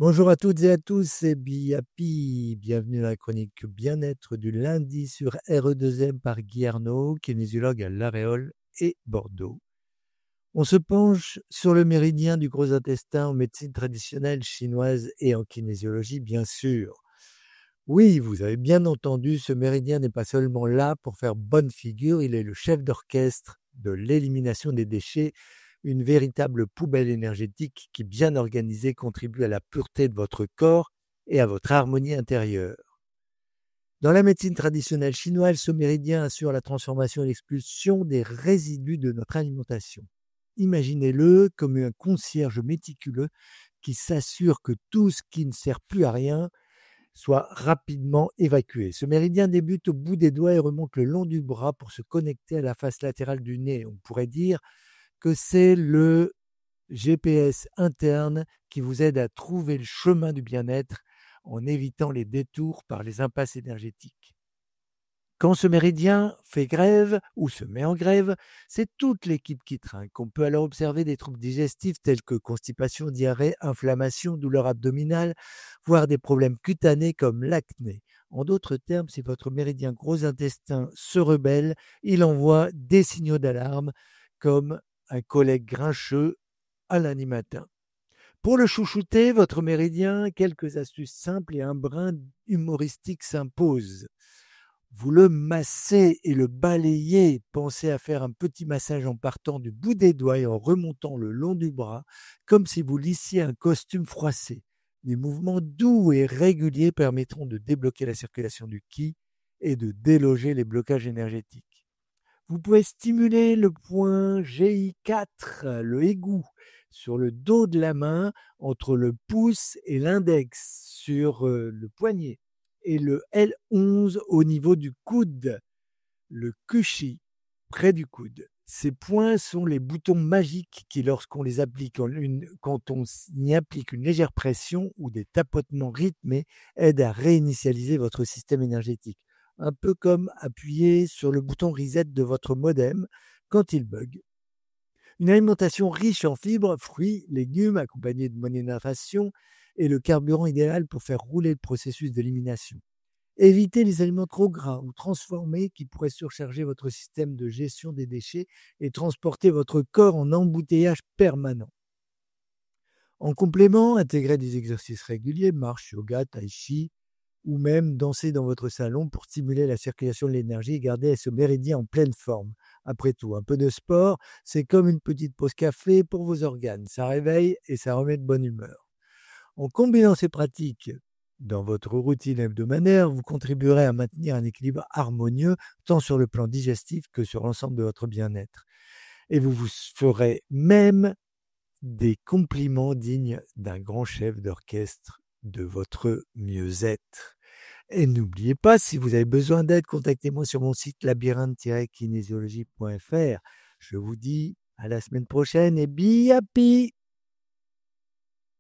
Bonjour à toutes et à tous, c'est Biapi. Bienvenue dans la chronique bien-être du lundi sur RE2M par Guy Arnaud, kinésiologue à La Réole et Bordeaux. On se penche sur le méridien du gros intestin en médecine traditionnelle chinoise et en kinésiologie, bien sûr. Oui, vous avez bien entendu, ce méridien n'est pas seulement là pour faire bonne figure, il est le chef d'orchestre de l'élimination des déchets, une véritable poubelle énergétique qui, bien organisée, contribue à la pureté de votre corps et à votre harmonie intérieure. Dans la médecine traditionnelle chinoise, ce méridien assure la transformation et l'expulsion des résidus de notre alimentation. Imaginez-le comme un concierge méticuleux qui s'assure que tout ce qui ne sert plus à rien soit rapidement évacué. Ce méridien débute au bout des doigts et remonte le long du bras pour se connecter à la face latérale du nez. On pourrait dire que c'est le GPS interne qui vous aide à trouver le chemin du bien-être en évitant les détours par les impasses énergétiques. Quand ce méridien fait grève ou se met en grève, c'est toute l'équipe qui trinque. On peut alors observer des troubles digestifs tels que constipation, diarrhée, inflammation, douleur abdominale, voire des problèmes cutanés comme l'acné. En d'autres termes, si votre méridien gros intestin se rebelle, il envoie des signaux d'alarme comme un collègue grincheux à lundi matin. Pour le chouchouter, votre méridien, quelques astuces simples et un brin humoristique s'imposent. Vous le massez et le balayez. Pensez à faire un petit massage en partant du bout des doigts et en remontant le long du bras, comme si vous lissiez un costume froissé. Des mouvements doux et réguliers permettront de débloquer la circulation du qi et de déloger les blocages énergétiques. Vous pouvez stimuler le point GI4, le égout, sur le dos de la main, entre le pouce et l'index, sur le poignet, et le L11 au niveau du coude, le Kushi, près du coude. Ces points sont les boutons magiques qui, lorsqu'on les applique, quand on y applique une légère pression ou des tapotements rythmés, aident à réinitialiser votre système énergétique. Un peu comme appuyer sur le bouton reset de votre modem quand il bug. Une alimentation riche en fibres, fruits, légumes, accompagnée de bonne hydratation, est le carburant idéal pour faire rouler le processus d'élimination. Évitez les aliments trop gras ou transformés qui pourraient surcharger votre système de gestion des déchets et transporter votre corps en embouteillage permanent. En complément, intégrez des exercices réguliers, marche, yoga, tai chi, ou même danser dans votre salon pour stimuler la circulation de l'énergie et garder ce méridien en pleine forme. Après tout, un peu de sport, c'est comme une petite pause café pour vos organes. Ça réveille et ça remet de bonne humeur. En combinant ces pratiques dans votre routine hebdomadaire, vous contribuerez à maintenir un équilibre harmonieux tant sur le plan digestif que sur l'ensemble de votre bien-être. Et vous vous ferez même des compliments dignes d'un grand chef d'orchestre de votre mieux-être. Et n'oubliez pas, si vous avez besoin d'aide, contactez-moi sur mon site labyrinthe-kinésiologie.fr. Je vous dis à la semaine prochaine et be happy!